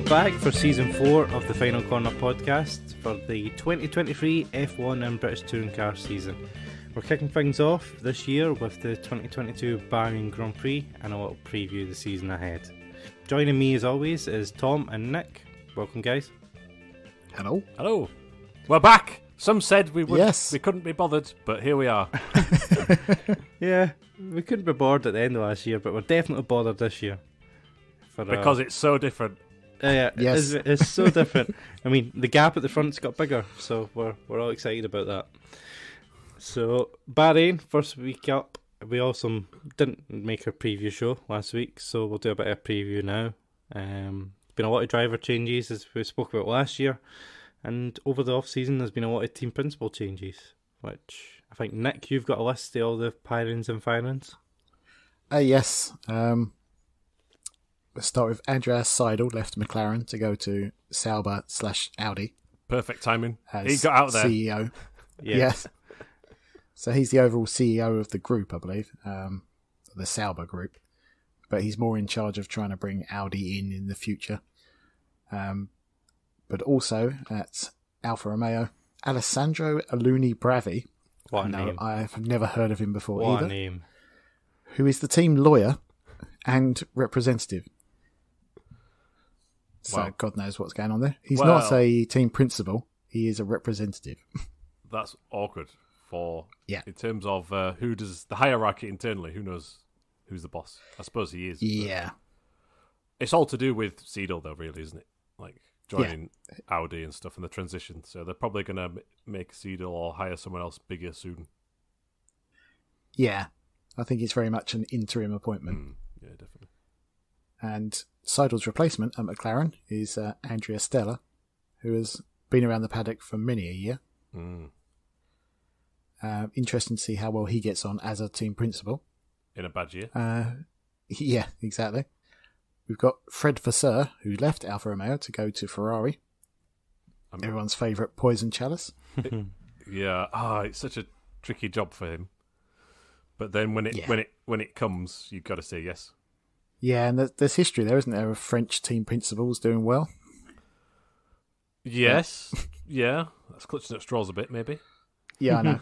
back for Season 4 of the Final Corner podcast for the 2023 F1 and British Touring Car season. We're kicking things off this year with the 2022 Bahrain Grand Prix and a little preview of the season ahead. Joining me as always is Tom and Nick. Welcome, guys. Hello. Hello. We're back. Some said we would. Yes. We couldn't be bothered, but here we are. Yeah, we couldn't be bored at the end of last year, but we're definitely bothered this year. Because it's so different. Yeah, yes. it's so different. I mean, the gap at the front's got bigger, so we're all excited about that. So, Bahrain, first week up. We also didn't make a preview show last week, so we'll do a bit of a preview now. Been a lot of driver changes, as we spoke about last year, and over the off-season there's been a lot of team principal changes, which I think, Nick, you've got a list of all the pirings and firings. Yes. Let's start with Andreas Seidel left McLaren to go to Sauber/Audi. Perfect timing. He got out there. CEO. Yeah. Yes. So he's the overall CEO of the group, I believe, the Sauber group. But he's more in charge of trying to bring Audi in the future. But also at Alfa Romeo, Alessandro Aluni Bravi. What a name. I've never heard of him before What either. a name. Who is the team lawyer and representative. So Wow. God knows what's going on there. He's Well, not a team principal. He is a representative. That's awkward for. Yeah. In terms of who does the hierarchy internally, who knows who's the boss? I suppose he is. Yeah. It's all to do with Seidel, though, really, isn't it? Like joining Audi and stuff in the transition. So they're probably going to make Seidel or hire someone else bigger soon. Yeah. I think it's very much an interim appointment. Yeah, definitely. And Seidel's replacement at McLaren is Andrea Stella, who has been around the paddock for many a year. Interesting to see how well he gets on as a team principal. In a bad year. Yeah, exactly. We've got Fred Vasseur, who left Alfa Romeo to go to Ferrari. Everyone's favourite poison chalice. Yeah. It's such a tricky job for him. But then when it comes, you've got to say yes. Yeah, and there's history there, isn't there, of French team principals doing well? Yes. Yeah. That's clutching at straws a bit, maybe. Yeah, I know.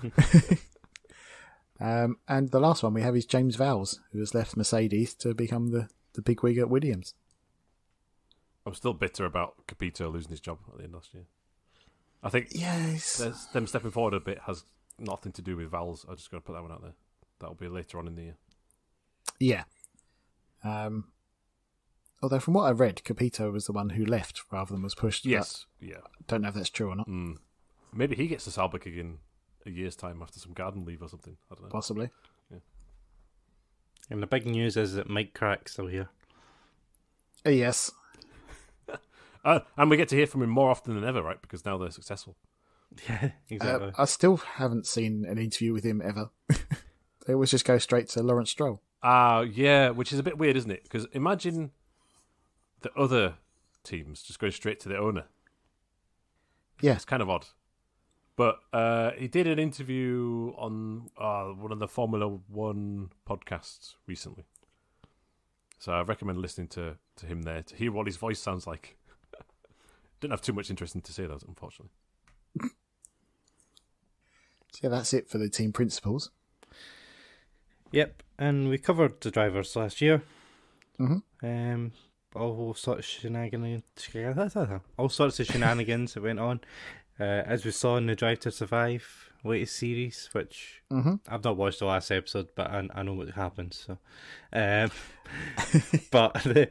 And the last one we have is James Vowles, who has left Mercedes to become the bigwig at Williams. I'm still bitter about Capito losing his job at the end of last year. I think them stepping forward a bit has nothing to do with Vowles. I'm just going to put that one out there. That'll be later on in the year. Yeah. Although from what I read, Capito was the one who left rather than was pushed. Yes. Yeah. Don't know if that's true or not. Maybe he gets to Sauber in a year's time after some garden leave or something. I don't know. Possibly. Yeah. And the big news is that Mike Crack's still here. Yes. And we get to hear from him more often than ever, right? Because now they're successful. Yeah, exactly. I still haven't seen an interview with him ever. They always just go straight to Lawrence Stroll. Yeah, which is a bit weird, isn't it? Because imagine the other teams just going straight to the owner. Yeah. It's kind of odd. But he did an interview on one of the Formula One podcasts recently. So I recommend listening to him there to hear what his voice sounds like. Didn't have too much interesting to say, though, unfortunately. So yeah, that's it for the team principals. Yep, and we covered the drivers last year. Mm-hmm. All sorts of shenanigans that went on. As we saw in the Drive to Survive latest series, which I've not watched the last episode, but I know what happens. So, but the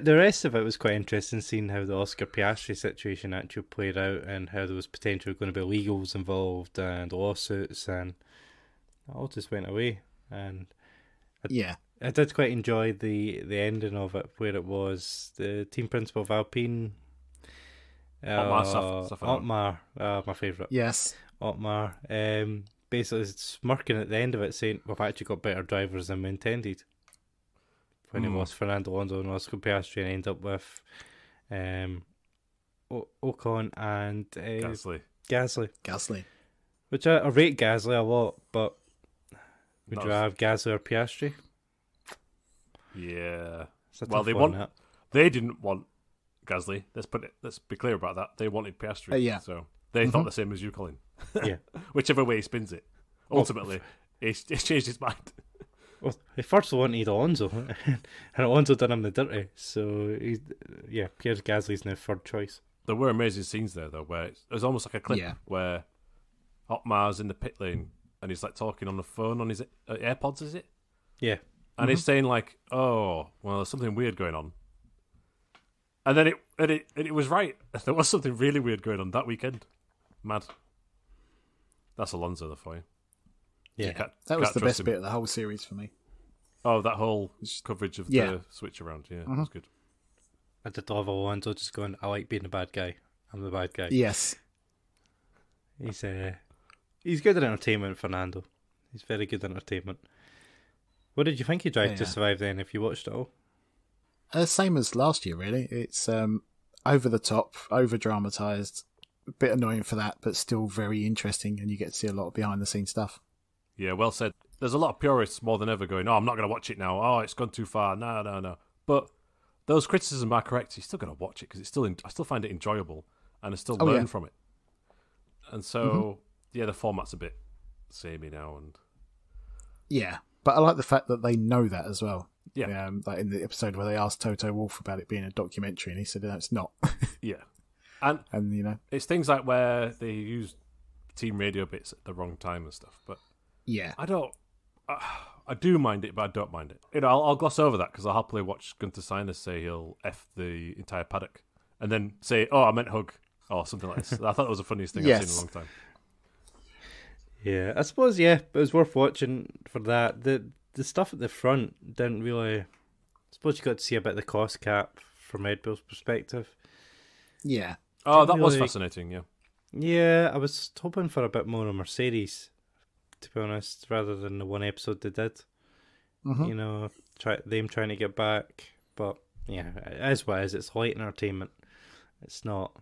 rest of it was quite interesting, seeing how the Oscar Piastri situation actually played out and how there was potentially going to be legals involved and lawsuits, and it all just went away. And I did quite enjoy the ending of it, where it was the team principal of Alpine. Otmar, my favourite. Yes. Otmar, basically smirking at the end of it, saying, we've actually got better drivers than we intended. When it was Fernando Alonso and Oscar Piastri, and ended up with Ocon and Gasly. Which I rate Gasly a lot, but would you have Gasly or Piastri? Yeah. It's a Well, tough one, that. they didn't want Gasly. Let's be clear about that. They wanted Piastri. Yeah. So they thought the same as you, Colin. Yeah. Whichever way he spins it. Ultimately, he's changed his mind. Well, he first wanted Alonso, and Alonso done him the dirty. So, Pierre Gasly's now third choice. There were amazing scenes there, though, where it was almost like a clip where Otmar's in the pit lane and he's like talking on the phone on his AirPods, is it? Yeah. And he's saying like, "Oh, well, there's something weird going on," and then it was right. There was something really weird going on that weekend. Mad. That's Alonso, though, for you. Yeah, that was the best bit of the whole series for me. Oh, that whole coverage of the switch around, that was good. I did love Alonso just going, I like being the bad guy. I'm the bad guy. Yes. He's good at entertainment, Fernando. He's very good at entertainment. What did you think he Drive to Survive then, if you watched it all? Same as last year, really. It's over the top, over dramatised, a bit annoying for that, but still very interesting, and you get to see a lot of behind the scenes stuff. Yeah, well said. There's a lot of purists more than ever going, "Oh, I'm not going to watch it now. Oh, it's gone too far." No. But those criticisms are correct. You're still going to watch it because I still find it enjoyable and I still learn from it. And so, the format's a bit samey now. And yeah, but I like the fact that they know that as well. Yeah, like in the episode where they asked Toto Wolff about it being a documentary, and he said, "No, it's not." Yeah, and it's things like where they use team radio bits at the wrong time and stuff. But yeah, I do mind it, but I don't mind it. I'll gloss over that because I'll happily watch Gunter Steiner say he'll F the entire paddock and then say, "Oh, I meant hug," or something like this. I thought that was the funniest thing I've seen in a long time. Yeah, I suppose, it was worth watching for that. The stuff at the front didn't really... I suppose you got to see a bit of the cost cap from Red Bull's perspective. Yeah. Oh, that was fascinating, yeah. Yeah, I was hoping for a bit more on Mercedes, to be honest, rather than the one episode they did. Them trying to get back. But yeah, it is what it is. It's light entertainment. It's not.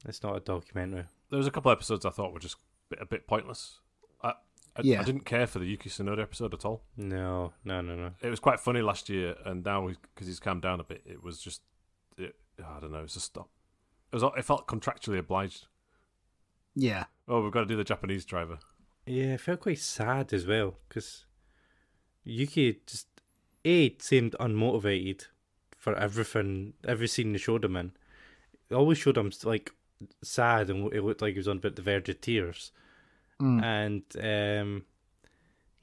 It's not a documentary. There was a couple of episodes I thought were just a bit pointless. I didn't care for the Yuki Tsunoda episode at all. No. It was quite funny last year, and now because he's calmed down a bit, it was just. I don't know. It's just stop. It felt contractually obliged. Yeah. Oh, we've got to do the Japanese driver. Yeah, it felt quite sad as well because Yuki just seemed unmotivated for everything, every scene they showed him in. It always showed him like sad, and it looked like he was on about the verge of tears. And I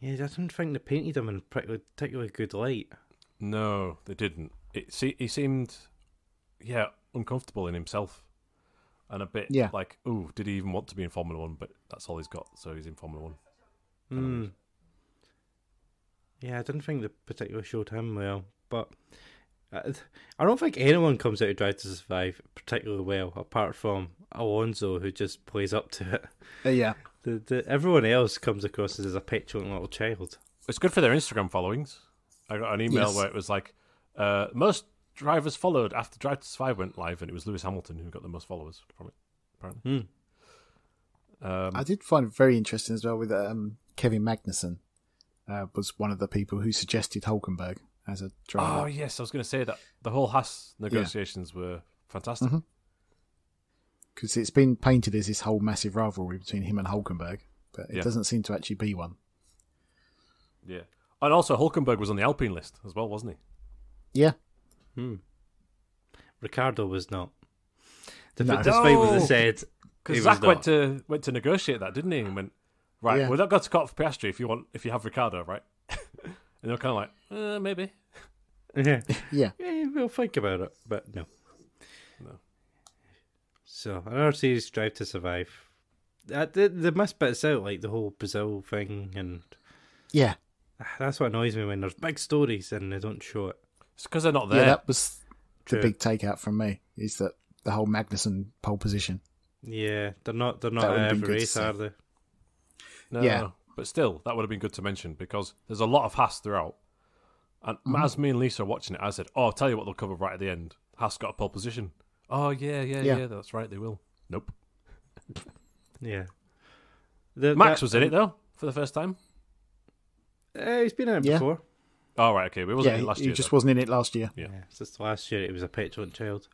don't think they painted him in a particularly good light. No, they didn't. He seemed, uncomfortable in himself. And a bit like, ooh, did he even want to be in Formula 1? But that's all he's got, so he's in Formula 1. Yeah, I didn't think they particularly showed him well. But I don't think anyone comes out of Drive to Survive particularly well, apart from Alonso, who just plays up to it. Yeah. Everyone else comes across as a petulant little child. It's good for their Instagram followings. I got an email where it was like, most drivers followed after Drive to Survive went live, and it was Lewis Hamilton who got the most followers from it, apparently. I did find it very interesting as well with Kevin Magnussen was one of the people who suggested Hulkenberg as a driver. Oh, yes, I was going to say that. The whole Haas negotiations were fantastic. Because it's been painted as this whole massive rivalry between him and Hulkenberg, but it doesn't seem to actually be one. Yeah. And also, Hulkenberg was on the Alpine list as well, wasn't he? Yeah. Ricardo was not. Despite what they said, because Zach went to negotiate that, didn't he? And went, right, we're not going to cut off Piastri if you have Ricardo, right? And they're kind of like, maybe. Yeah, we'll think about it, but no. So another series, Drive to Survive. They missed bits out, like the whole Brazil thing, and that's what annoys me when there's big stories and they don't show it. It's because they're not there. Yeah, that was the big takeout from me, is that the whole Magnussen pole position. Yeah, they're not every race, are they? No, but still, that would have been good to mention because there's a lot of Haas throughout. And as me and Lisa are watching it, I said, "Oh, I'll tell you what they'll cover right at the end. Haas got a pole position." Oh, yeah, that's right, they will. Nope. Yeah. Max was in it, though, for the first time. He's been in it before. Oh, right, okay. We wasn't in it last year. He just wasn't in it last year. Yeah. It's just last year it was a petulant child.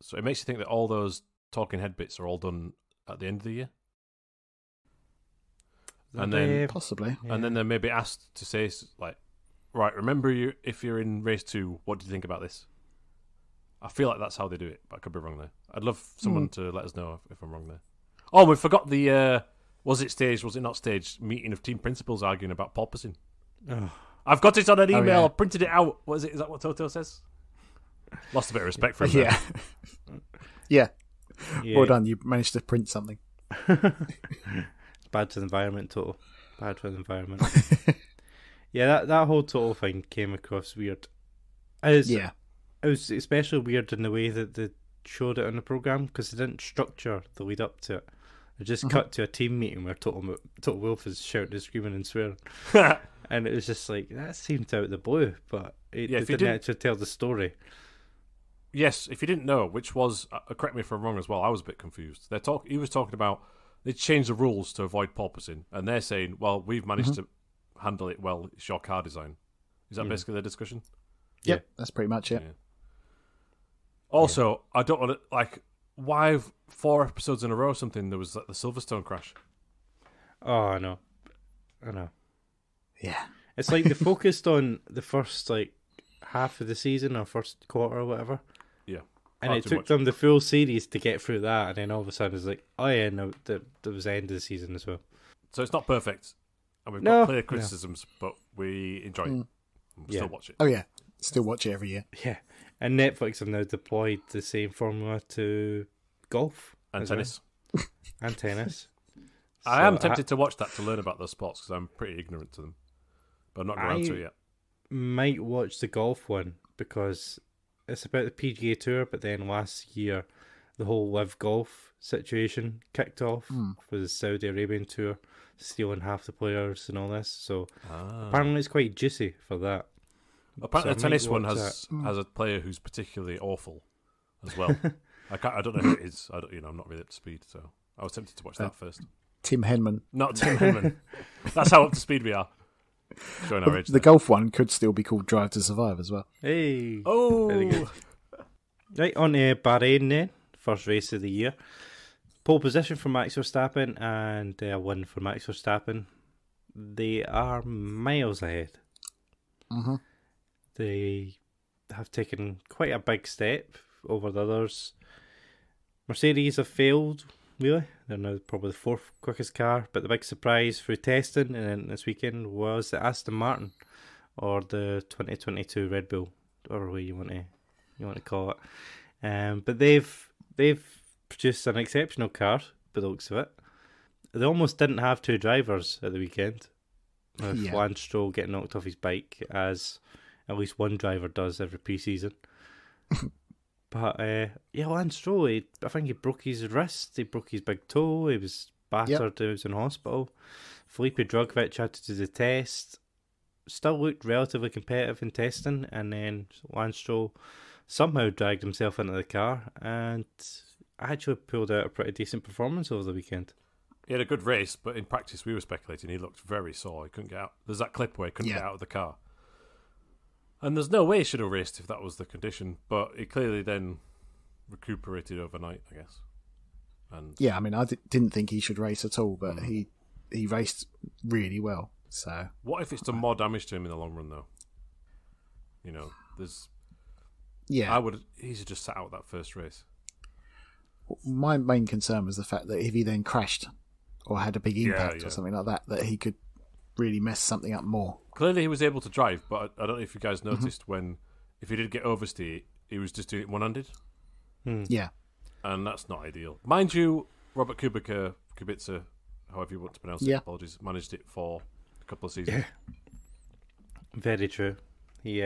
So it makes you think that all those talking head bits are all done at the end of the year, and then Possibly. and then they're maybe asked to say like, right, remember you if you're in race 2, what do you think about this? I feel like that's how they do it, but I could be wrong there. I'd love someone to let us know if I'm wrong there. Oh, we forgot the was it staged, was it not staged meeting of team principals arguing about porpoising. Oh. I've got it on an email. yeah. I printed it out. What is it? Is that what Toto says? Lost a bit of respect for him. Yeah. Yeah. Well done. You managed to print something. It's bad to the environment, Total. Bad for the environment. Yeah, that whole Total thing came across weird. It was especially weird in the way that they showed it on the programme, because they didn't structure the lead up to it. They just cut to a team meeting where Total Wolff is shouting and screaming and swearing. And it was just like, that seemed out of the blue, but it didn't actually tell the story. Yes, if you didn't know, which was, correct me if I'm wrong as well, I was a bit confused. He was talking about they changed the rules to avoid porpoising, and they're saying, well, we've managed to handle it well, it's your car design. Is that basically the discussion? Yep, that's pretty much it. Yeah. Also, I don't want to, like, why 4 episodes in a row or something, there was like the Silverstone crash? Oh, I know. Yeah. It's like they focused on the first, like, half of the season or first quarter or whatever. Yeah. And it took them the full series to get through that, and then all of a sudden it's like, oh yeah, no, that was the end of the season as well. So it's not perfect, and we've got clear criticisms, but we enjoy it. We'll still watch it. Oh yeah, still watch it every year. Yeah, and Netflix have now deployed the same formula to golf And tennis. well. And tennis. I am tempted to watch that to learn about those sports, because I'm pretty ignorant to them, but I'm not around to it yet. Might watch the golf one, because it's about the PGA Tour, but then last year the whole Live Golf situation kicked off for the Saudi Arabian Tour, stealing half the players and all this. So apparently it's quite juicy for that. Apparently So the tennis one has a player who's particularly awful as well. I don't know who it is. I'm not really up to speed, so I was tempted to watch that first. Tim Henman. Not Tim Henman. That's how up to speed we are. Showing our age The there. golf one could still be called Drive to Survive as well. Hey! Oh! Very good. Right, on to Bahrain then. First race of the year. Pole position for Max Verstappen and a win for Max Verstappen. They are miles ahead. Mm-hmm. They have taken quite a big step over the others. Mercedes have failed, really. They're now probably the 4th quickest car, but the big surprise through testing and then this weekend was the Aston Martin, or the 2022 Red Bull, or way you want to call it. But they've produced an exceptional car by the looks of it. They almost didn't have 2 drivers at the weekend, with Lance Stroll getting knocked off his bike, as at least one driver does every pre-season. But Lance Stroll, I think he broke his wrist, he broke his big toe, he was battered, he was in hospital. Felipe Drugovich had to do the test, still looked relatively competitive in testing, and then Lance Stroll somehow dragged himself into the car and actually pulled out a pretty decent performance over the weekend. He had a good race, but in practice we were speculating he looked very sore. He couldn't get out. There's that clip where he couldn't get out of the car. And there's no way he should have raced if that was the condition, but he clearly then recuperated overnight, I guess. And yeah, I mean, I didn't think he should race at all, but he raced really well. So what if it's done more damage to him in the long run, though? There's... Yeah. I would easily just sat out that first race. My main concern was the fact that if he then crashed or had a big impact or something like that he could really mess something up more. Clearly he was able to drive, but I don't know if you guys noticed if he did get oversteer, he was just doing it one-handed. Yeah. And that's not ideal. Mind you, Robert Kubica, however you want to pronounce it, apologies, managed it for a couple of seasons. Yeah. Very true. He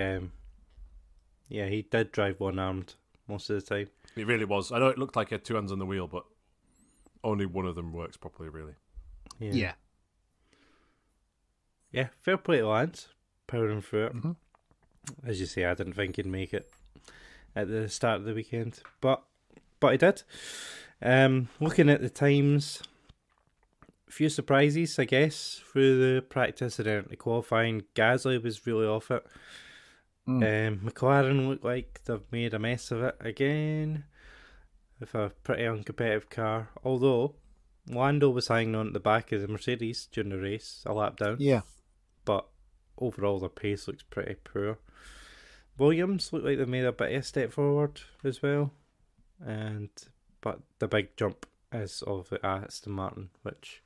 did drive one-armed most of the time. It really was. I know it looked like he had 2 hands on the wheel, but only one of them works properly, really. Yeah. Yeah, fair play to Lance, powering through it. As you say, I didn't think he'd make it at the start of the weekend, but he did. Looking at the times, a few surprises, I guess, through the practice and then the qualifying. Gasly was really off it. McLaren look like they've made a mess of it again with a pretty uncompetitive car. Although Lando was hanging on at the back of the Mercedes during the race, a lap down. Yeah. But overall, their pace looks pretty poor. Williams look like they've made a bit of a step forward as well, but the big jump is of Aston Martin, which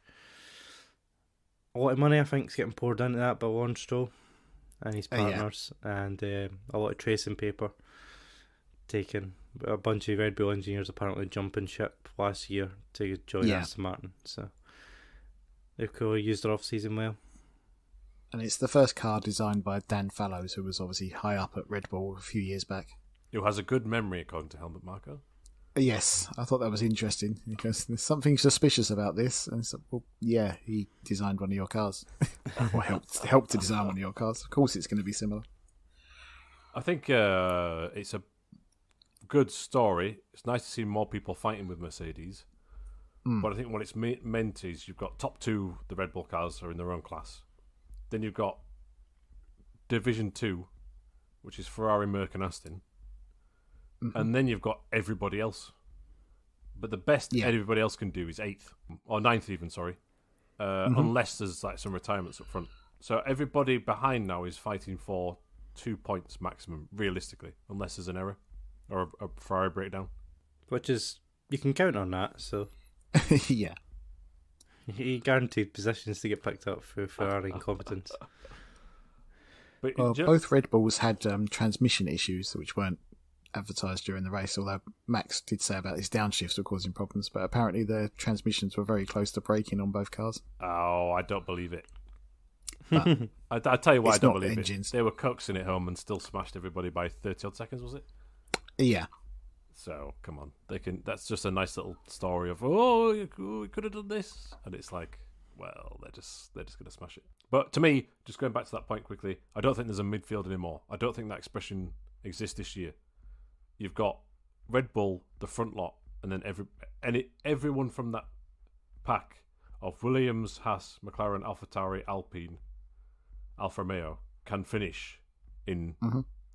a lot of money I think is getting poured into that by Lawrence Stroll and his partners, and a lot of tracing paper taken. A bunch of Red Bull engineers apparently jumping ship last year to join Aston Martin, so they've clearly used their off-season well. And it's the first car designed by Dan Fallows, who was obviously high up at Red Bull a few years back. Who has a good memory, according to Helmut Marko. Yes, I thought that was interesting, because there's something suspicious about this. And so, well, yeah, he designed one of your cars. Or helped to design one of your cars. Of course it's going to be similar. I think it's a good story. It's nice to see more people fighting with Mercedes. But I think what it's meant is you've got top two, the Red Bull cars are in their own class. Then you've got Division 2, which is Ferrari, Merc and Aston. And then you've got everybody else. But the best everybody else can do is 8th, or 9th even, sorry. Unless there's like some retirements up front. So everybody behind now is fighting for 2 points maximum, realistically, unless there's an error or a Ferrari breakdown. Which is, you can count on that, so... Yeah. He guaranteed positions to get picked up for Ferrari incompetence. But both Red Bulls had transmission issues which weren't advertised during the race, although Max did say about his downshifts were causing problems, but apparently their transmissions were very close to breaking on both cars. Oh, I don't believe it. I tell you why I don't believe engines. It. They were coaxing it home and still smashed everybody by 30 odd seconds, was it? Yeah. So come on, they can. That's just a nice little story of we could have done this, and it's like, well, they're just going to smash it. But to me, just going back to that point quickly, I don't think there's a midfield anymore. I don't think that expression exists this year. You've got Red Bull, the front lot, and then everyone from that pack of Williams, Haas, McLaren, AlphaTauri, Alpine, Alfa Romeo can finish in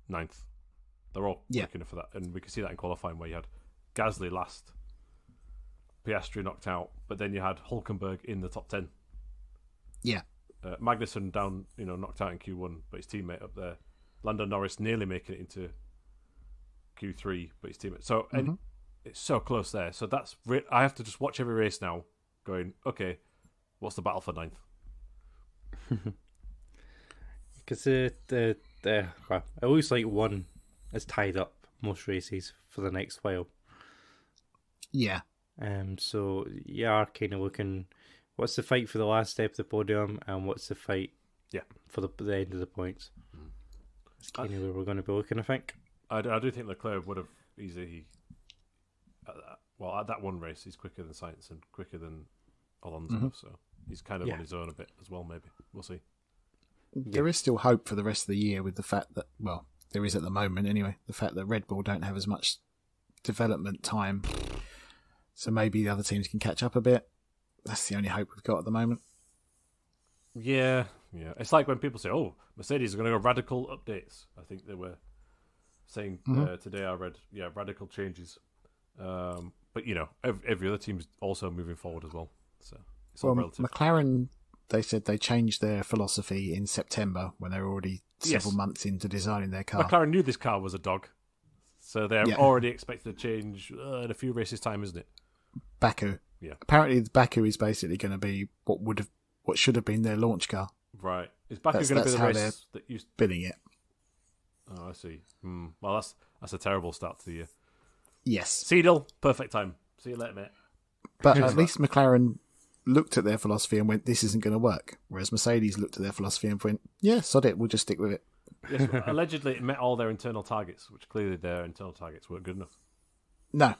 ninth. They're all looking for that, and we can see that in qualifying where you had Gasly last, Piastri knocked out, but then you had Hulkenberg in the top 10. Yeah, Magnussen down, knocked out in Q1, but his teammate up there. Lando Norris nearly making it into Q3, but his teammate. So and it's so close there. So that's I have to just watch every race now, going, okay, what's the battle for ninth? Because it looks like one is tied up most races for the next while. Yeah. So you are kind of looking, what's the fight for the last step of the podium, and what's the fight for the end of the points? That's kind of where we're going to be looking, I think. I do think Leclerc would have easily, at that one race, he's quicker than Sainz and quicker than Alonso, so he's kind of on his own a bit as well, maybe. We'll see. There is still hope for the rest of the year with the fact that, well, there is at the moment anyway, the fact that Red Bull don't have as much development time, so maybe the other teams can catch up a bit. That's the only hope we've got at the moment. Yeah. It's like when people say, "Oh, Mercedes are going to go radical updates." I think they were saying today. I read, radical changes. But every other team's also moving forward as well. So it's all relative. McLaren, they said they changed their philosophy in September when they were already several months into designing their car. McLaren knew this car was a dog, so they're already expecting a change in a few races' time, isn't it? Baku. Yeah. Apparently, the Baku is basically going to be what should have been their launch car. Right. Is Baku going to be the race that you bidding it? Oh, I see. Well, that's a terrible start to the year. Yes. Seedle, perfect time. See you later, mate. But at least McLaren looked at their philosophy and went, "This isn't going to work." Whereas Mercedes looked at their philosophy and went, "Yeah, sod it. We'll just stick with it." Yes, allegedly, it met all their internal targets, which clearly their internal targets weren't good enough. No.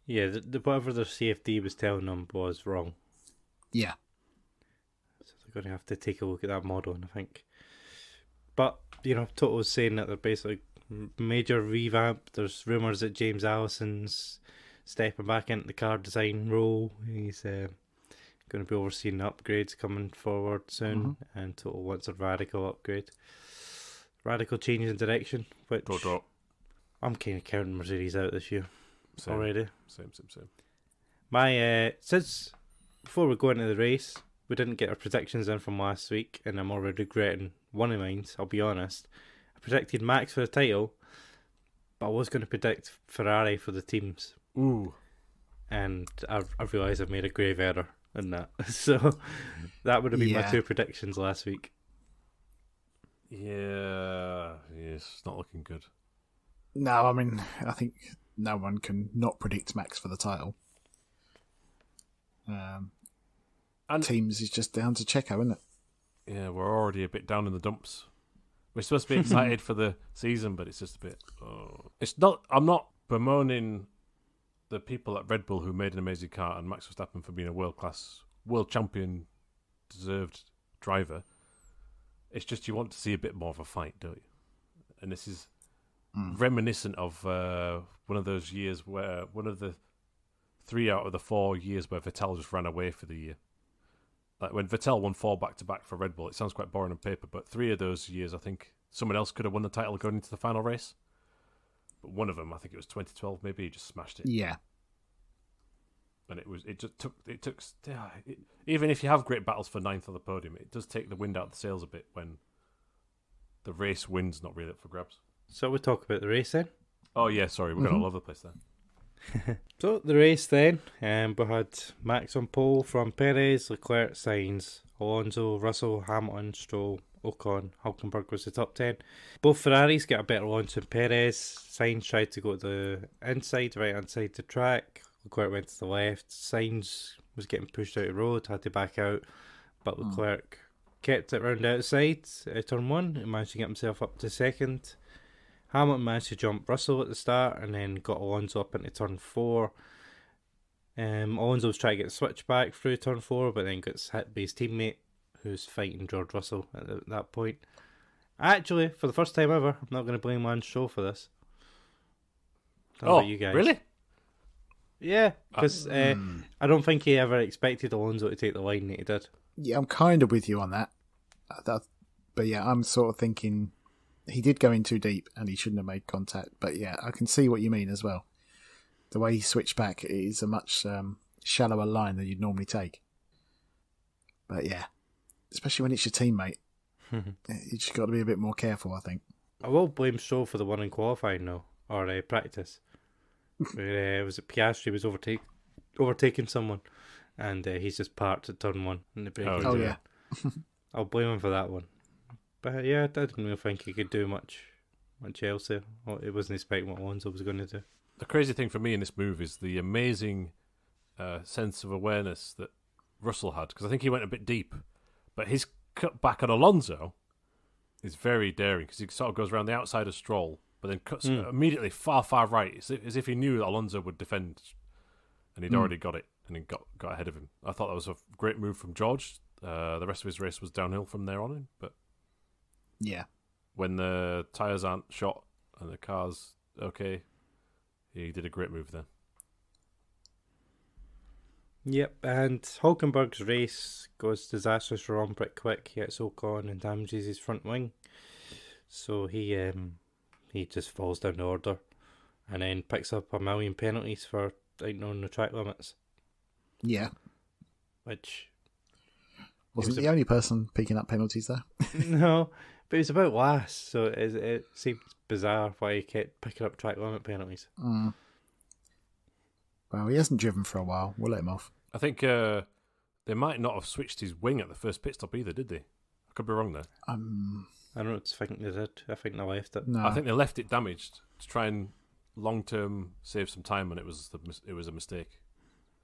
Yeah, whatever their CFD was telling them was wrong. Yeah. So they're going to have to take a look at that model, and I think. But, Toto was saying that they're basically major revamp. There's rumours that James Allison's stepping back into the car design role. He's going to be overseeing the upgrades coming forward soon, and Toto wants a radical upgrade. radical change in direction, which Draw. I'm kind of counting Mercedes out this year already. Same. My since before we go into the race, we didn't get our predictions in from last week, and I'm already regretting one of mine. I'll be honest. I predicted Max for the title, but I was going to predict Ferrari for the teams. Ooh. And I realised I've made a grave error in that. So that would have been my 2 predictions last week. Yeah, it's not looking good. No, I mean, I think no one can not predict Max for the title. And teams is just down to Checo, isn't it? Yeah, we're already a bit down in the dumps. We're supposed to be excited for the season, but it's just a bit. It's not. I'm not bemoaning the people at Red Bull who made an amazing car and Max Verstappen for being a world-class, world champion, deserved driver. It's just you want to see a bit more of a fight, don't you? And this is reminiscent of one of those years where one of the 3 out of the 4 years where Vettel just ran away for the year. Like when Vettel won 4 back-to-back for Red Bull, it sounds quite boring on paper, but 3 of those years, I think someone else could have won the title going into the final race. But one of them, I think it was 2012, maybe he just smashed it. Yeah. And even if you have great battles for 9th on the podium, it does take the wind out of the sails a bit when the race wind's not really up for grabs. So we'll talk about the race then. Oh yeah, sorry, we're going all over the place there. So the race then, we had Max on pole from Perez, Leclerc, Sainz, Alonso, Russell, Hamilton, Stroll, Ocon, Hülkenberg was the top 10. Both Ferraris get a better launch than Perez. Sainz tried to go to the inside, right hand side of the track. Leclerc went to the left. Sainz was getting pushed out of the road, had to back out, but Leclerc kept it round outside turn 1 and managed to get himself up to second. Hamilton managed to jump Russell at the start and then got Alonso up into turn 4. Alonso was trying to get a switch back through turn 4, but then gets hit by his teammate who's fighting George Russell at that point. Actually, for the first time ever, I'm not going to blame Lance Stroll for this. How about you guys? Really? Yeah, because I don't think he ever expected Alonso to take the line that he did. Yeah, I'm kind of with you on that. But yeah, I'm sort of thinking he did go in too deep and he shouldn't have made contact. But yeah, I can see what you mean as well. The way he switched back is a much shallower line than you'd normally take. But yeah, especially when it's your teammate, you just got to be a bit more careful, I think. I will blame Stroll for the one in qualifying though, or practice. Where was it Piastri was overtaking someone, and he's just parked at turn 1 in the break. Oh yeah. I'll blame him for that one. But yeah, I didn't really think he could do much else there. Well, it wasn't expecting what Alonso was going to do. The crazy thing for me in this move is the amazing sense of awareness that Russell had, because I think he went a bit deep, but his cut back on Alonso is very daring because he sort of goes around the outside of Stroll, but then cuts immediately far right, as if he knew that Alonso would defend, and he'd already got it, and he got ahead of him. I thought that was a great move from George. The rest of his race was downhill from there on in, but yeah, when the tyres aren't shot and the car's okay, he did a great move there. Yep, and Hülkenberg's race goes disastrous wrong pretty quick. He hits Ocon and damages his front wing, so he just falls down the order, and then picks up a million penalties for ignoring the track limits. Yeah, which wasn't the only person picking up penalties though. No, but it was about last, so it seems bizarre why he kept picking up track limit penalties. Well, he hasn't driven for a while. We'll let him off. I think they might not have switched his wing at the first pit stop either, did they? I could be wrong there. I don't think they did. I think they left it. No. I think they left it damaged to try and long-term save some time, and it was a mistake.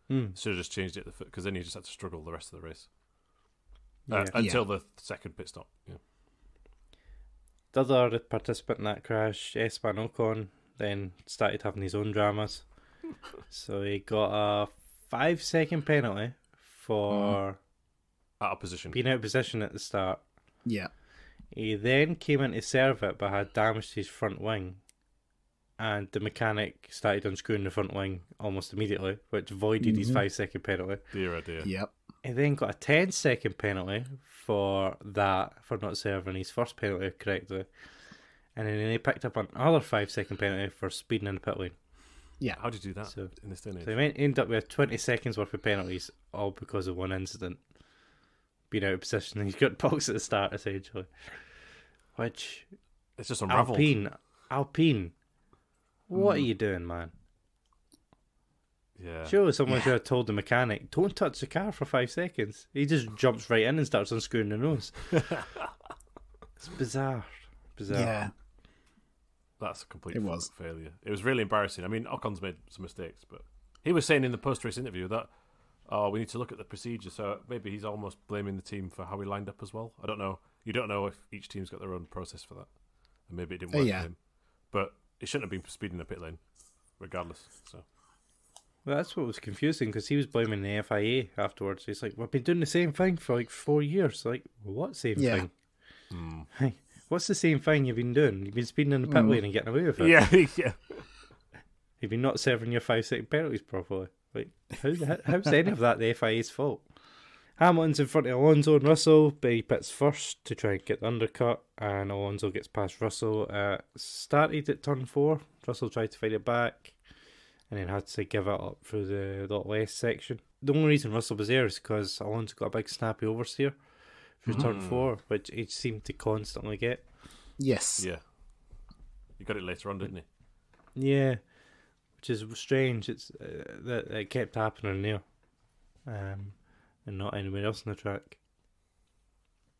Should have just changed it because then you just had to struggle the rest of the race until the second pit stop. Yeah. The other participant in that crash, Esteban Ocon, then started having his own dramas. So he got a 5-second penalty for out of position, being out of position at the start. Yeah. He then came in to serve it, but had damaged his front wing, and the mechanic started unscrewing the front wing almost immediately, which voided his 5-second penalty. Dear, oh dear. Yep. He then got a 10-second penalty for not serving his first penalty correctly. and then he picked up another 5-second penalty for speeding in the pit lane. Yeah. How do you do that in this day and age? So he ended up with 20 seconds worth of penalties, all because of one incident. Being out of position, he's got box at the start, essentially. Which... It's just unravelled. Alpine. What are you doing, man? Yeah. Surely someone should have told the mechanic, don't touch the car for 5 seconds. He just jumps right in and starts unscrewing the nose. It's bizarre. Yeah. That's a complete failure. It was really embarrassing. I mean, Ocon's made some mistakes, but he was saying in the post-race interview that, we need to look at the procedure, so maybe he's almost blaming the team for how he lined up as well. I don't know. You don't know if each team's got their own process for that. And maybe it didn't work for him. But it shouldn't have been speeding the pit lane, regardless. So. Well, that's what was confusing, because he was blaming the FIA afterwards. He's like, we've been doing the same thing for like 4 years. Like, what same thing? Hey, what's the same thing you've been doing? You've been speeding in the pit lane and getting away with it. Yeah. You've been not serving your 5-second penalties properly. Like, how's any of that the FIA's fault? Hamilton's in front of Alonso and Russell, but he pits first to try and get the undercut, and Alonso gets past Russell. Started at turn 4. Russell tried to fight it back, and then had to give it up through the last section. The only reason Russell was there is because Alonso got a big snappy oversteer through turn 4, which he seemed to constantly get. Yes. Yeah. He got it later on, didn't he? Yeah, which is strange. It's that it kept happening there, and not anywhere else on the track.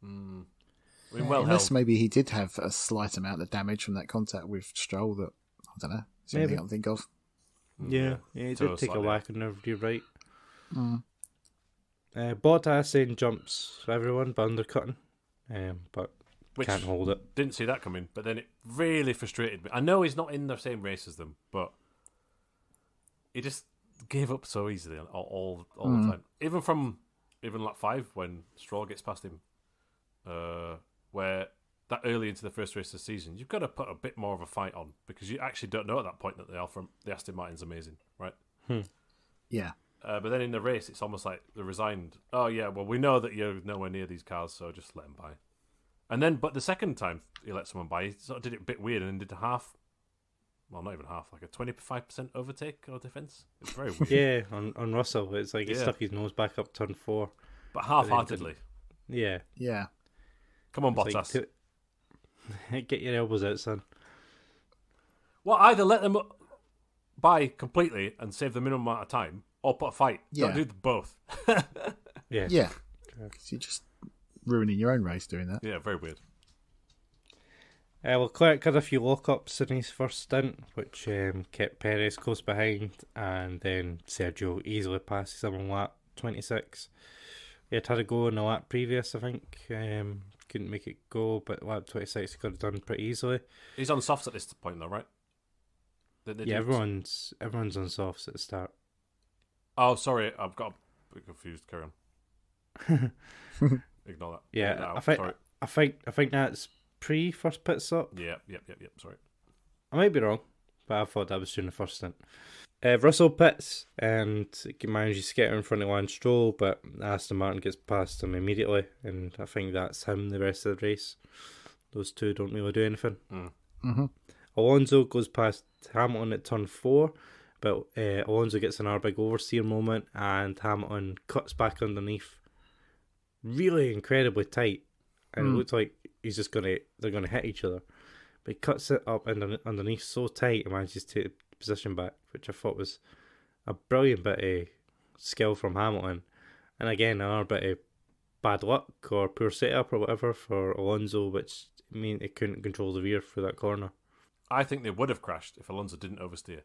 I mean, unless maybe he did have a slight amount of damage from that contact with Stroll that, I don't know, is anything I can think of. Yeah, he did take a whack on there, you're right. Bottas then jumps everyone by undercutting, but Which can't hold it. Didn't see that coming, but then it really frustrated me. I know he's not in the same race as them, but he just gave up so easily all the time. Even lap 5 when Stroll gets past him, where that early into the first race of the season, you've got to put a bit more of a fight on, because you actually don't know at that point that the Aston Martin's amazing, right? Yeah. But then in the race, it's almost like they're resigned. Oh yeah, well we know that you're nowhere near these cars, so just let them by. And then, but the second time he let someone by, he sort of did it a bit weird and then did a half. Well, not even half, like a 25% overtake or defence. It's very weird. Yeah, on Russell, it's like he stuck his nose back up turn 4. But half-heartedly. Yeah. Yeah. Come on, Bottas. Like, get your elbows out, son. Well, either let them by completely and save the minimum amount of time, or put a fight. Yeah. Don't do both. Yeah. Yeah. Because you're just ruining your own race doing that. Yeah, very weird. Leclerc had a few lockups in his first stint, which kept Perez close behind, and then Sergio easily passes him on lap 26. He had a go in the lap previous, I think. Couldn't make it go, but lap 26 he could have done pretty easily. He's on softs at this point, though, right? Yeah, everyone's on softs at the start. Oh, sorry, I've got a bit confused. Carry on. Ignore that. Yeah, I think that's pre-first pit stop. Yeah. Sorry, I might be wrong, but I thought that was during the first stint. Russell pits and manages to get in front of Lance Stroll, but Aston Martin gets past him immediately, and I think that's him the rest of the race. Those two don't really do anything. Alonso goes past Hamilton at turn 4, but Alonso gets an big oversteer moment, and Hamilton cuts back underneath, really incredibly tight, and it looks like they're gonna hit each other, but he cuts it up underneath so tight and manages to take the position back, which I thought was a brilliant bit of skill from Hamilton, and again another bit of bad luck or poor setup or whatever for Alonso, which mean it couldn't control the rear through that corner. I think they would have crashed if Alonso didn't oversteer,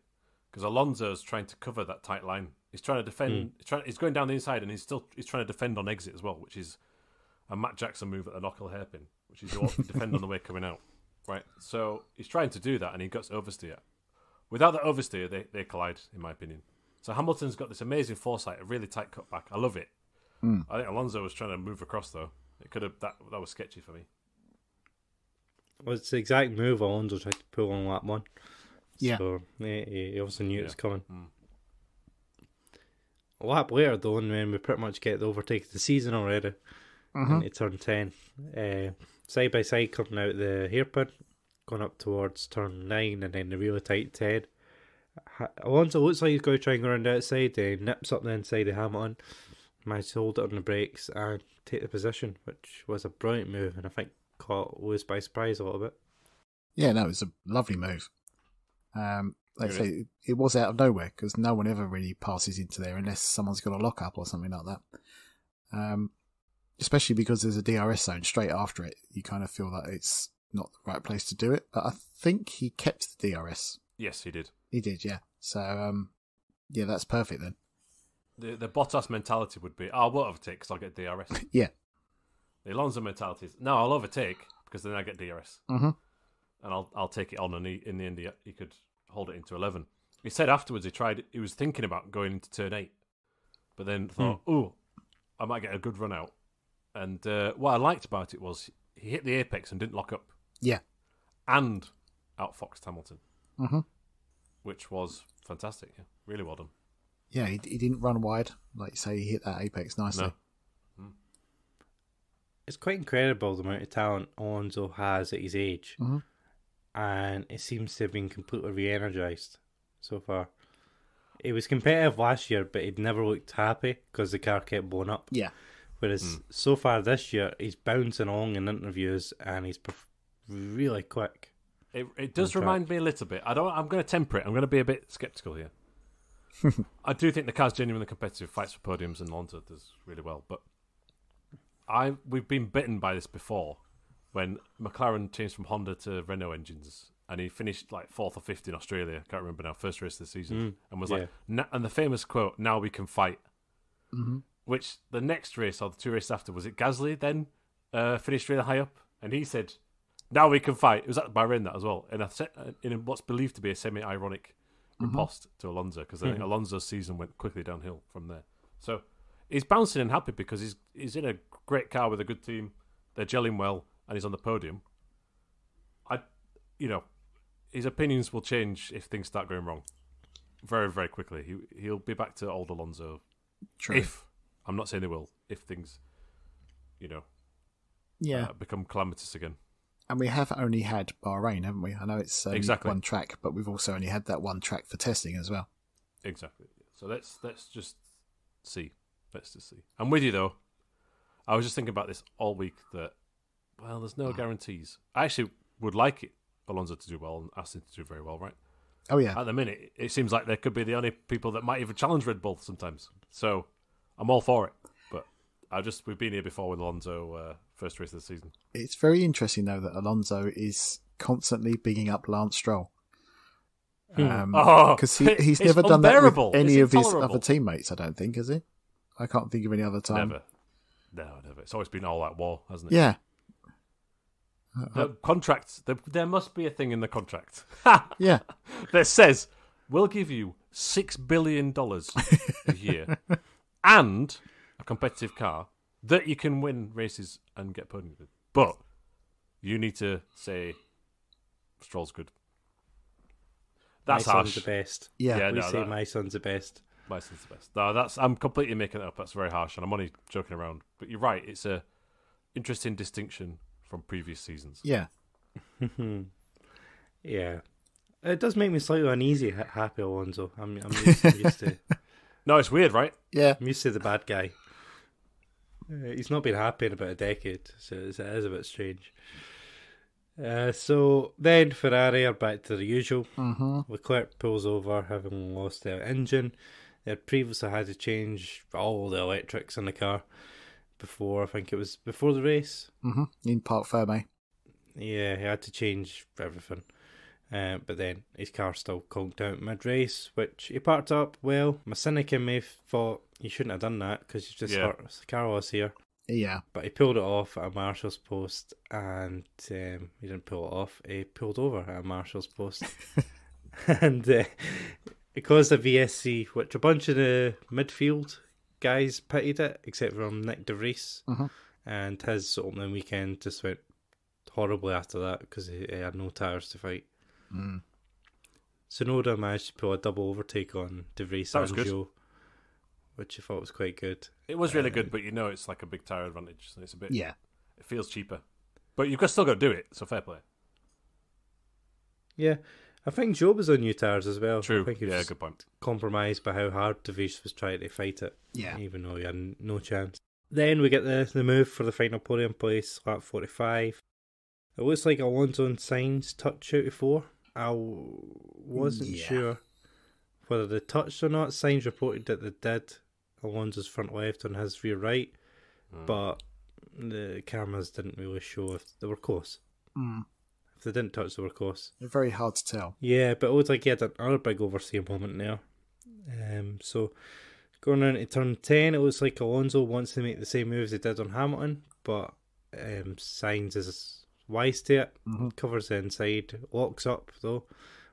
because Alonso's trying to cover that tight line. He's trying to defend. He's going down the inside, and he's trying to defend on exit as well, which is a Matt Jackson move at the knuckle hairpin, which is you defend on the way coming out, right? So he's trying to do that, and he gets oversteer. Without the oversteer, they collide, in my opinion. So Hamilton's got this amazing foresight, a really tight cutback. I love it. I think Alonso was trying to move across though. It could have that was sketchy for me. Well, it's the exact move Alonso tried to pull on lap 1. Yeah. So he obviously knew it was coming. A lap later though, and when we pretty much get the overtake of the season already, into turn 10, side by side coming out the hairpin, going up towards turn 9 and then the really tight 10. Alonso looks like he's going to try and go around the outside. He nips up the inside of Hamilton, managed to hold it on the brakes and take the position, which was a brilliant move, and I think caught Lewis by surprise a little bit. Yeah, no, it was a lovely move. Like I say, it was out of nowhere because no one ever really passes into there unless someone's got a lock up or something like that. Especially because there's a DRS zone straight after it. You kind of feel that it's not the right place to do it. But I think he kept the DRS. Yes, he did. He did, yeah. So, yeah, that's perfect then. The Bottas mentality would be, I won't overtake because I'll get DRS. Yeah. The Alonso mentality is, no, I'll overtake because then I get DRS. Mm-hmm. And I'll take it on, and in the end, he could hold it into 11. He said afterwards he was thinking about going into turn 8, but then thought, I might get a good run out. And what I liked about it was he hit the apex and didn't lock up. Yeah. And outfoxed Hamilton. Mm-hmm. Which was fantastic. Yeah. Really well done. Yeah, he didn't run wide. Like you say, he hit that apex nicely. No. It's quite incredible the amount of talent Alonso has at his age. Mm-hmm. And it seems to have been completely re-energised so far. He was competitive last year, but he'd never looked happy because the car kept blowing up. Yeah. Whereas so far this year, he's bouncing along in interviews and he's really quick. It does remind me a little bit. I'm going to temper it. I'm going to be a bit sceptical here. I do think the car's genuinely competitive, fights for podiums, and Alonso does really well. But we've been bitten by this before. When McLaren changed from Honda to Renault engines, and he finished like 4th or 5th in Australia, I can't remember now, first race of the season, and was like, and the famous quote, "Now we can fight," which the next race or the 2 races after, was it Gasly then finished really high up, and he said, "Now we can fight." It was at Bahrain that as well, and in what's believed to be a semi-ironic riposte to Alonso, because I think Alonso's season went quickly downhill from there. So he's bouncing and happy because he's in a great car with a good team, they're gelling well, and he's on the podium. His opinions will change if things start going wrong very, very quickly. He'll be back to old Alonso. True. If, I'm not saying they will, if things, become calamitous again. And we have only had Bahrain, haven't we? I know it's exactly one track, but we've also only had that one track for testing as well. Exactly. So let's just see. Let's just see. I'm with you though. I was just thinking about this all week that, well, there's no guarantees. I actually would like Alonso to do well and Aston to do very well, right? Oh, yeah. At the minute, it seems like they could be the only people that might even challenge Red Bull sometimes. So I'm all for it. But we've been here before with Alonso, first race of the season. It's very interesting, though, that Alonso is constantly bigging up Lance Stroll. Because he's never done that with any of his other teammates, I don't think, has he? I can't think of any other time. Never. No, never. It's always been all that war, hasn't it? Yeah. The contracts, there must be a thing in the contract. Yeah. That says, we'll give you $6 billion a year and a competitive car that you can win races and get podiums with. But you need to say, Stroll's good. That's my harsh. son's the best. Yeah. We say my son's the best. My son's the best. No, I'm completely making it up. That's very harsh, and I'm only joking around. But you're right. It's a interesting distinction from previous seasons. Yeah. Yeah. It does make me slightly uneasy, happy Alonso. I'm used to. No, it's weird, right? Yeah. I'm used to the bad guy. He's not been happy in about a decade, so it is a bit strange. So then Ferrari are back to the usual. Leclerc pulls over, having lost their engine. They had previously had to change all the electrics in the car before, I think it was before the race. In Parc Ferme. Yeah, he had to change everything. But then his car still conked out mid-race, which he parked up well. My cynic in me thought you shouldn't have done that because you just hurt Carlos here. Yeah. But he pulled it off at a marshal's post, and he didn't pull it off. He pulled over at a marshal's post. And it caused a VSC, which a bunch of the midfield guys pitied it, except for Nick De Vries. And his opening weekend just went horribly after that because he had no tyres to fight. Tsunoda managed to pull a double overtake on De Vries and Joe, which I thought was quite good. It was really good, but it's like a big tyre advantage, so it's a bit. Yeah. It feels cheaper, but you've still got to do it. So fair play. Yeah, I think Joe was on new tyres as well. True. I think he was Good point. compromised by how hard De Vries was trying to fight it. Yeah. Even though he had no chance. Then we get the move for the final podium place, lap 45. It looks like Alonso and Sainz touch out of 4. I wasn't sure whether they touched or not. Sainz reported that they did. Alonso's front left on his rear right. But the cameras didn't really show if they were close. If they didn't touch, they were close. They're very hard to tell. Yeah, but it looks like he had another big oversteer moment there. So going into turn 10, it looks like Alonso wants to make the same moves he did on Hamilton, but Sainz is wise to it, covers the inside, locks up though,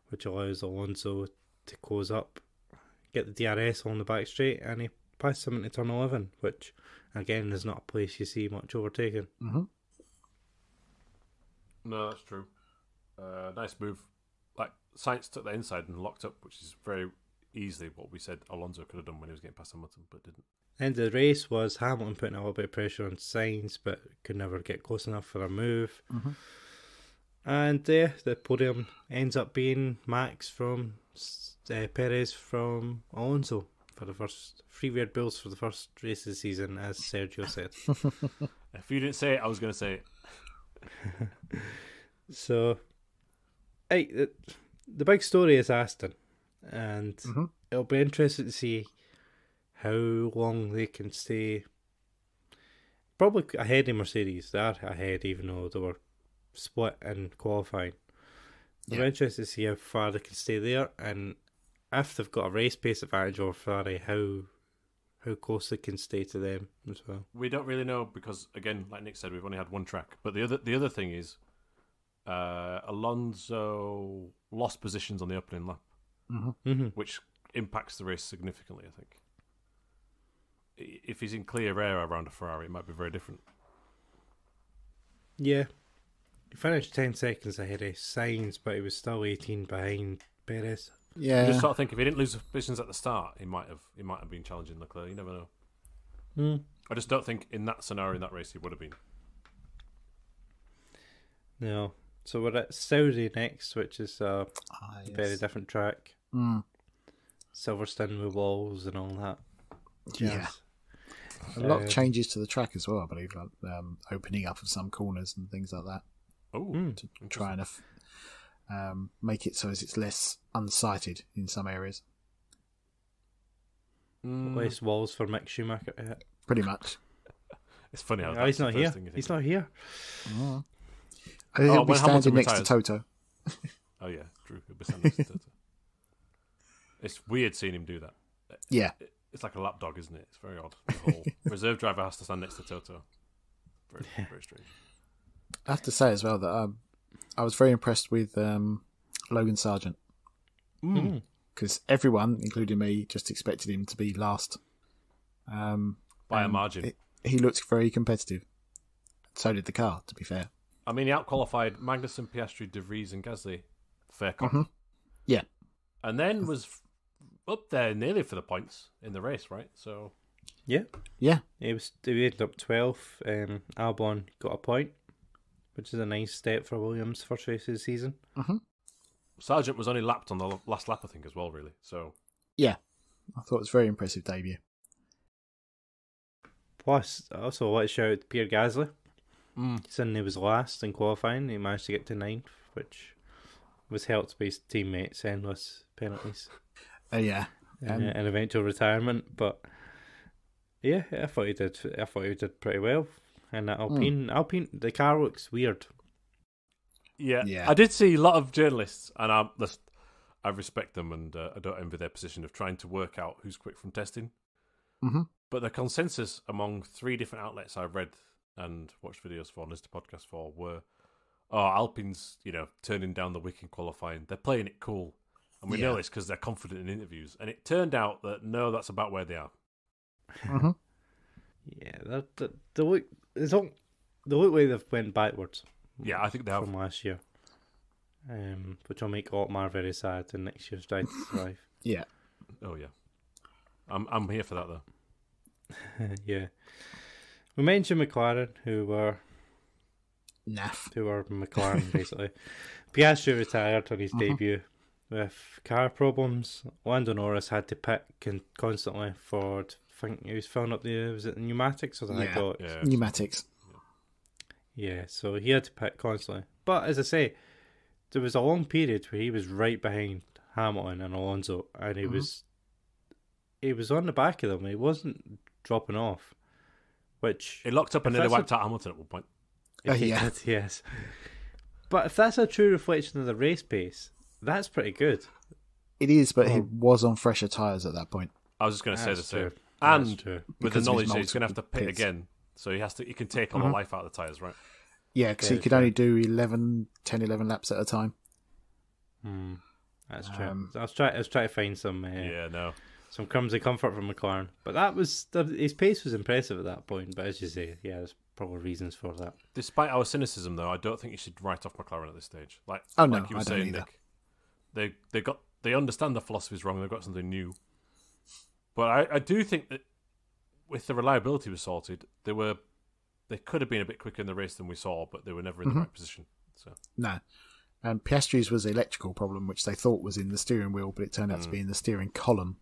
which allows Alonso to close up, get the DRS on the back straight, and he passes him into turn 11, which again is not a place you see much overtaking. No, that's true. Nice move. Like, Sainz took the inside and locked up, which is very easily what we said Alonso could have done when he was getting past Hamilton, but didn't. End of the race was Hamilton putting a little bit of pressure on Sainz, but could never get close enough for a move. And the podium ends up being Max from Perez from Alonso for the first 3 Red Bulls for the first race of the season, as Sergio said. If you didn't say it, I was going to say it. So, the big story is Aston, and it'll be interesting to see how long they can stay. Probably ahead of Mercedes. They are ahead, even though they were split in qualifying. It'll be interesting to see how far they can stay there, and if they've got a race pace advantage over Ferrari, how close they can stay to them as well. We don't really know because, again, like Nick said, we've only had one track. But the other thing is, Alonso lost positions on the opening lap, which impacts the race significantly, I think. If he's in clear air around a Ferrari, it might be very different. Yeah. He finished 10 seconds ahead of Sainz, but he was still 18 behind Perez. Yeah. I just sort of think if he didn't lose positions at the start, he might have been challenging Leclerc. You never know. I just don't think in that scenario, in that race, he would have been. No. So we're at Saudi next, which is a very different track. Silverstone with walls and all that. Yeah. A lot of changes to the track as well, I believe, like opening up of some corners and things like that. To try and make it so as it's less unsighted in some areas. Less walls for Mick Schumacher to hit. Pretty much. It's funny how he's not here. He's not here. I think he'll be standing next to Toto. Oh yeah, true. He'll be standing next to Toto. It's weird seeing him do that. Yeah. It's like a lapdog, isn't it? It's very odd. The whole reserve driver has to stand next to Toto. Very strange. I have to say as well that I was very impressed with Logan Sargent. Because everyone, including me, just expected him to be last. By a margin. He looked very competitive. So did the car, to be fair. I mean, he outqualified Magnussen, Piastri, De Vries and Gasly. Fair comp. Yeah. And then was up there nearly for the points in the race, right? So Yeah. Yeah. He ended up 12th. Albon got a point, which is a nice step for Williams' first race of the season. Sargent was only lapped on the last lap, I think, as well, really. So yeah, I thought it was a very impressive debut. Plus, I also want to shout out to Pierre Gasly. He was last in qualifying. He managed to get to 9th, which was helped by his teammates' endless penalties. Yeah. And eventual retirement. But yeah, I thought he did pretty well. And that Alpine, the car looks weird. Yeah. I did see a lot of journalists, and I respect them, and I don't envy their position of trying to work out who's quick from testing. But the consensus among 3 different outlets I've read and watched videos for and listened to podcasts for were, Alpine's, turning down the wick in qualifying. They're playing it cool. And we know this because they're confident in interviews. And it turned out that, no, that's about where they are. Yeah, the look way they've went backwards. Yeah, I think they have. From last year. Which will make Otmar very sad in next year's Drive to Survive. Yeah. Oh, yeah. I'm here for that, though. Yeah. We mentioned McLaren, who were Naff. who are McLaren, basically. Piastri retired on his debut with car problems. Lando Norris had to pit constantly for, I think he was filling up was it the pneumatics or the hydraulics? Yeah. Pneumatics. Yeah, so he had to pit constantly. But as I say, there was a long period where he was right behind Hamilton and Alonso, and he was on the back of them. He wasn't dropping off, which He locked up and nearly wiped out Hamilton at one point. Yeah. Yes. But if that's a true reflection of the race pace, that's pretty good. It is, but he was on fresher tyres at that point. I was just going to say the That's same. true. And That's true. with Because the of his knowledge that he's going to have to pit pits. again, so he can take all the life out of the tyres, right? Yeah, because he Very could true. only do 11 laps at a time. That's true. I was trying to find some crumbs of comfort from McLaren, but his pace was impressive at that point. But as you say, yeah, there's probably reasons for that. Despite our cynicism, though, I don't think you should write off McLaren at this stage. Like No, you were I don't saying, either. Nick, they understand the philosophy's wrong. They've got something new, but I do think that with the reliability was sorted, they could have been a bit quicker in the race than we saw, but they were never in the right position. So No. And Piastri's was the electrical problem, which they thought was in the steering wheel, but it turned out to be in the steering column,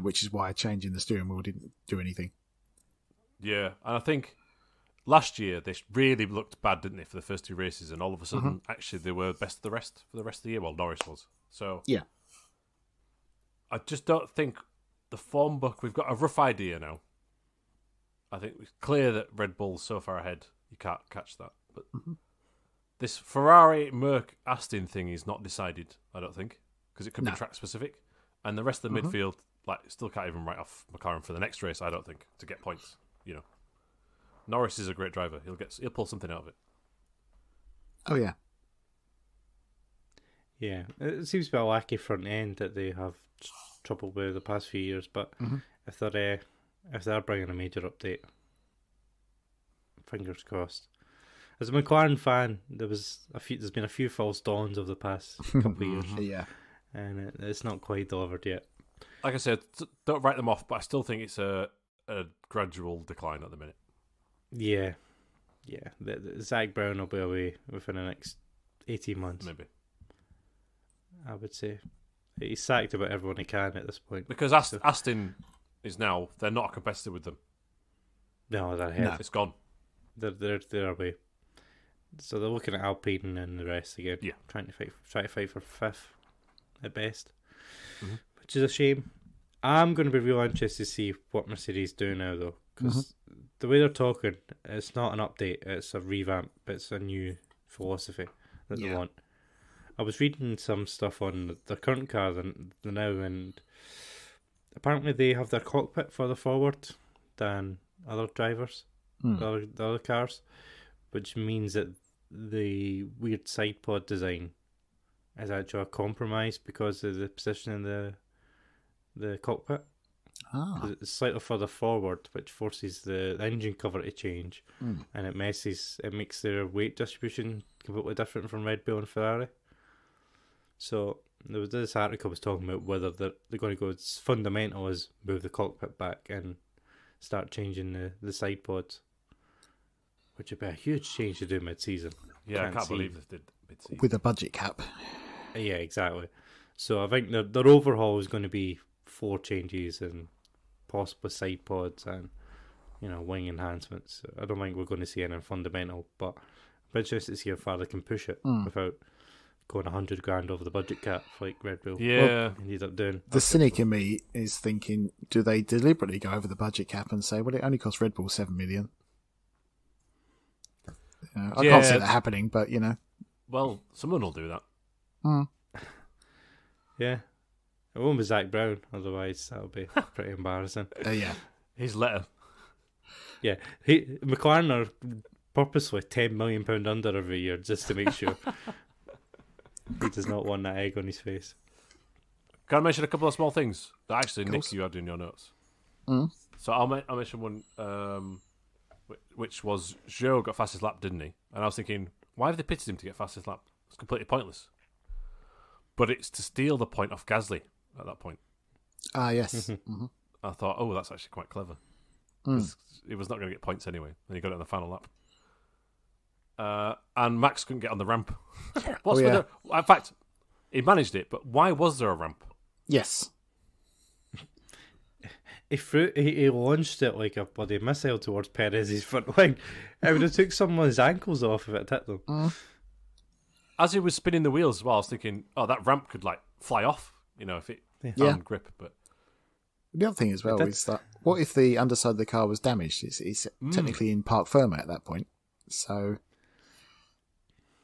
which is why changing the steering wheel didn't do anything. yeah, and I think last year they really looked bad, didn't they, for the first two races, and all of a sudden, actually, they were best of the rest for the rest of the year. Well, Norris was. So Yeah. I just don't think the form book. We've got a rough idea now. I think it's clear that Red Bull's so far ahead, you can't catch that. But this Ferrari, Merc, Aston thing is not decided, I don't think, because it could be track specific. And the rest of the midfield, still can't even write off McLaren for the next race, I don't think, to get points. You know, Norris is a great driver. He'll pull something out of it. Oh, yeah. Yeah, it seems to be a lacky front end that they have trouble with the past few years. But if they're bringing a major update, fingers crossed. As a McLaren fan, there's been a few false dawns over the past couple of years, Yeah. and it's not quite delivered yet. Like I said, don't write them off, but I still think it's a gradual decline at the minute. Yeah. Zach Brown will be away within the next 18 months. Maybe. I would say. He's sacked about everyone he can at this point. Because Aston is now, they're not a competitor with them. No, they're ahead. No. It's gone. They're away. So they're looking at Alpine and the rest again. Yeah. Try to fight for fifth at best. Which is a shame. I'm going to be real interested to see what Mercedes do now, though. Because the way they're talking, it's not an update, it's a revamp. It's a new philosophy that they want. I was reading some stuff on the current car now, and apparently they have their cockpit further forward than other drivers, the other cars, which means that the weird side pod design is actually a compromise because of the position in the cockpit. 'Cause it's slightly further forward, which forces the engine cover to change, and it makes their weight distribution completely different from Red Bull and Ferrari. So this article was talking about whether they're going to go as fundamental as move the cockpit back and start changing the side pods, which would be a huge change to do mid-season. Yeah, I can't believe they did mid-season. With a budget cap. Yeah, exactly. So I think their overhaul is going to be 4 changes and possibly side pods and wing enhancements. I don't think we're going to see anything fundamental, but I'm interested to see how far they can push it without going $100,000 over the budget cap like Red Bull. Yeah. Ended up doing. The cynic in me is thinking, do they deliberately go over the budget cap and say, well, it only cost Red Bull $7 million? I can't see that happening, but Well, someone will do that. Yeah. It won't be Zach Brown, otherwise that'll be pretty embarrassing. yeah. His letter. Yeah. McLaren are purposely £10 million under every year just to make sure he does not want that egg on his face. Can I mention a couple of small things that actually, Nick, you had in your notes? So I'll mention one, which was Joe got fastest lap, didn't he? And I was thinking, why have they pitted him to get fastest lap? It's completely pointless. But it's to steal the point off Gasly at that point. Ah, yes. I thought, oh, that's actually quite clever. 'Cause he was not going to get points anyway, and he got it on the final lap. and Max couldn't get on the ramp. In fact, he managed it, but why was there a ramp? Yes. He launched it like a bloody missile towards Perez's front wing. It would have took someone's ankles off if it hit them. As he was spinning the wheels as well, I was thinking, that ramp could like fly off, if it found grip. But the other thing as well is that what if the underside of the car was damaged? It's technically in parc fermé at that point. So,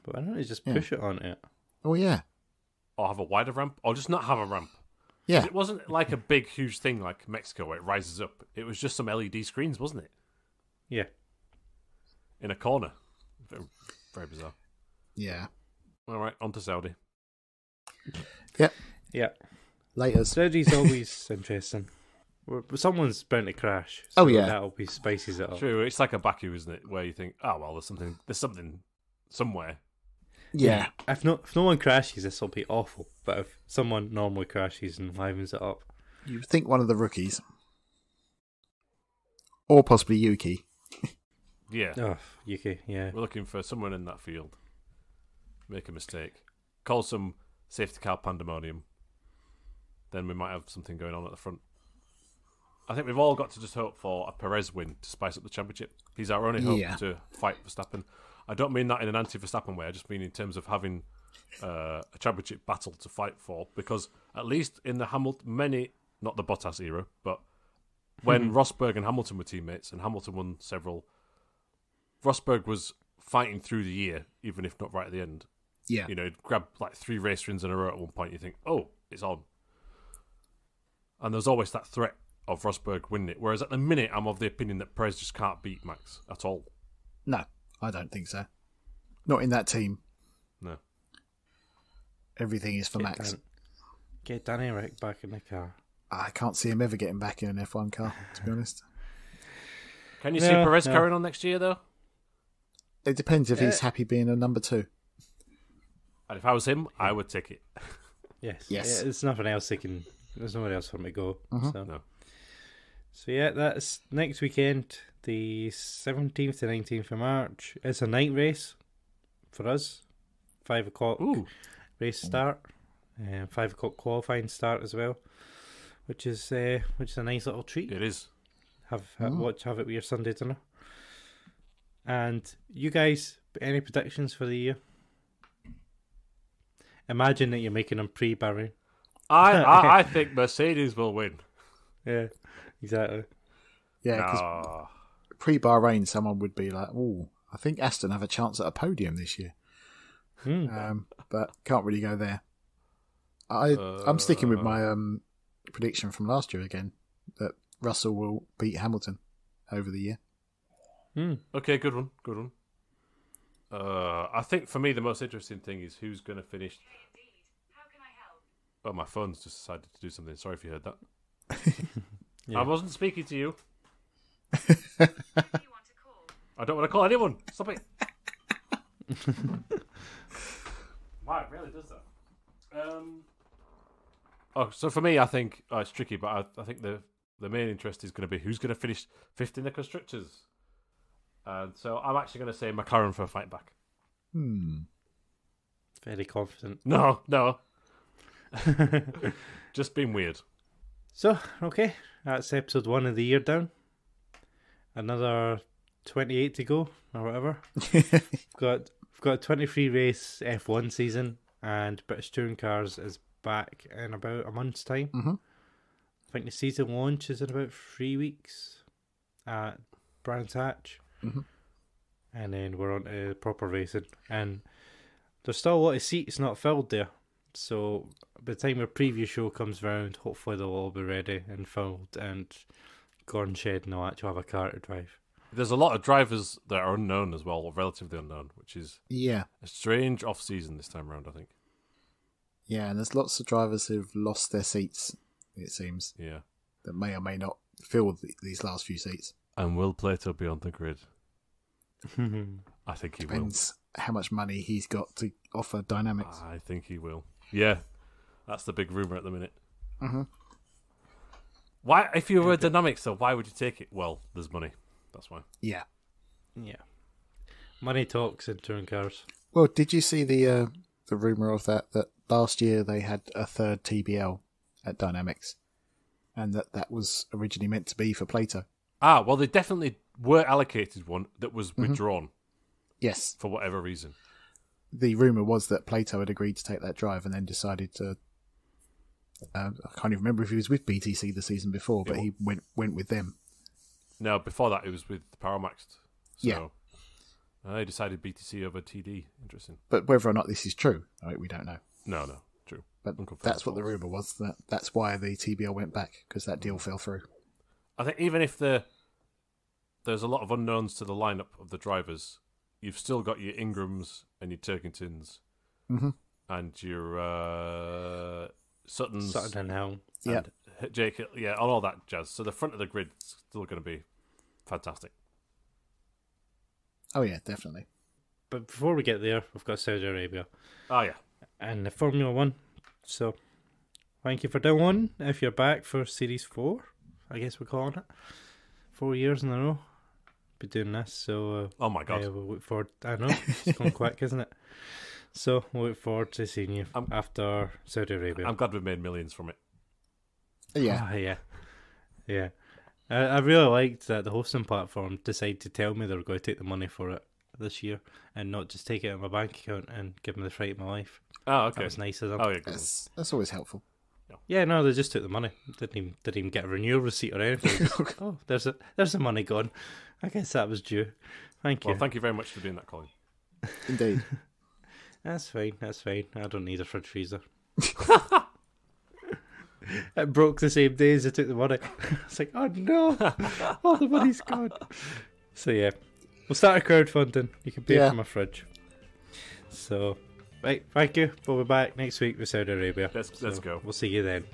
but why don't you just push it on it? Oh yeah, or have a wider ramp, or just not have a ramp. Yeah, it wasn't like a big, huge thing like Mexico where it rises up. It was just some LED screens, wasn't it? Yeah, in a corner. Very, very bizarre. Yeah. All right, on to Saudi. Yep. Yeah. Later. Saudi's always interesting. Someone's bound to crash. So that'll be spices it up. True, it's like a Baku, isn't it? Where you think, there's something somewhere. Yeah. If no one crashes, this will be awful. But if someone normally crashes and livens it up, you think one of the rookies, or possibly Yuki. Yeah. Oh, Yuki. Yeah. We're looking for someone in that field. Make a mistake, call some safety car pandemonium. Then we might have something going on at the front. I think we've all got to just hope for a Perez win to spice up the championship. He's our only hope to fight Verstappen. I don't mean that in an anti-Verstappen way. I just mean in terms of having a championship battle to fight for. Because at least in the Hamilton, not the Bottas era, but when Rosberg and Hamilton were teammates and Hamilton won several, Rosberg was fighting through the year, even if not right at the end. Yeah. He'd grab like 3 race wins in a row at one point. You think, it's on. And there's always that threat of Rosberg winning it. Whereas at the minute, I'm of the opinion that Perez just can't beat Max at all. No, I don't think so. Not in that team. No. Everything is for Max. Get Danny Rick back in the car. I can't see him ever getting back in an F1 car, to be honest. Can you see Perez carrying on next year, though? It depends if he's happy being a number 2. And if I was him, I would take it. Yes. Yeah, there's nothing else there's nowhere else for him to go. No. So yeah, that's next weekend, the 17th to 19th of March. It's a night race for us. 5 o'clock race start. 5 o'clock qualifying start as well. Which is a nice little treat. It is. Have it with your Sunday dinner. And you guys, any predictions for the year? Imagine that you're making them pre-Bahrain. I think Mercedes will win. Yeah, exactly. Yeah, because pre-Bahrain, someone would be like, I think Aston have a chance at a podium this year. But can't really go there. I'm sticking with my prediction from last year again, that Russell will beat Hamilton over the year. Okay, good one. I think for me the most interesting thing is who's going to finish. How can I help? Oh, my phone's just decided to do something. Sorry if you heard that. Yeah. I wasn't speaking to you. Who do you want to call? I don't want to call anyone. Stop it. Wow, it really does that. So for me, I think it's tricky, but I think the main interest is going to be who's going to finish 5th in the constructors. And so I'm actually going to say McLaren for a fight back. Very confident. No. Just being weird. So, okay, that's episode 1 of the year down. Another 28 to go, or whatever. We've got a 23 race F1 season, and British Touring Cars is back in about a month's time. I think the season launch is in about 3 weeks at Brands Hatch. And then we're on to proper racing. And there's still a lot of seats not filled there. So by the time our preview show comes round, hopefully they'll all be ready and filled and gone shed and they'll actually have a car to drive. There's a lot of drivers that are unknown as well, or relatively unknown, which is a strange off-season this time around, I think. Yeah, and there's lots of drivers who've lost their seats, it seems. Yeah. That may or may not fill these last few seats. And will Plato be on the grid? I think he Depends how much money he's got to offer Dynamics. I think he will. Yeah, that's the big rumour at the minute. Why, if you were Dynamics, though, why would you take it? Well, there's money. That's why. Yeah. Money talks in touring cars. Well, did you see the rumor of that last year they had a third TBL at Dynamics, and that was originally meant to be for Plato? Ah, well, they definitely were allocated one that was withdrawn Yes. for whatever reason. The rumor was that Plato had agreed to take that drive and then decided to. I can't even remember if he was with BTC the season before, but he went with them. No, before that it was with Paramax. So, Yeah. I decided BTC over TD. Interesting. But whether or not this is true, we don't know. No, true. But Unconfirmed that's what the false. rumor was. That's why the TBL went back, because that deal fell through. I think even if there's a lot of unknowns to the lineup of the drivers, you've still got your Ingrams and your Turkingtons and your Suttons. Sutton and Helm. Yeah. And Jake, yeah, all that jazz. So the front of the grid's still going to be fantastic. Oh, yeah, definitely. But before we get there, we've got Saudi Arabia Oh, yeah. and the Formula 1. So, thank you for downloading. If you're back for Series 4, I guess we're calling it. 4 years in a row. Be doing this, so Oh, my God. we'll look forward. I know, it's going quick, isn't it? So, we'll look forward to seeing you after Saudi Arabia. I'm glad we've made millions from it. Yeah. Ah, yeah. I really liked that the hosting platform decided to tell me they were going to take the money for it this year and not just take it out of my bank account and give me the fright of my life. Oh, okay. That was nice of them. Oh, yeah, good. That's always helpful. Yeah, no, they just took the money. Didn't even get a renewal receipt or anything. Just, oh, there's the money gone. I guess that was due. Thank you. Well, thank you very much for doing that, Colin. Indeed. That's fine. I don't need a fridge freezer. It broke the same day as I took the money. It's like, oh no, all the money's gone. So yeah, we'll start a crowdfunding. You can pay for my fridge. So, right, thank you. We'll be back next week with Saudi Arabia. Let's go. We'll see you then.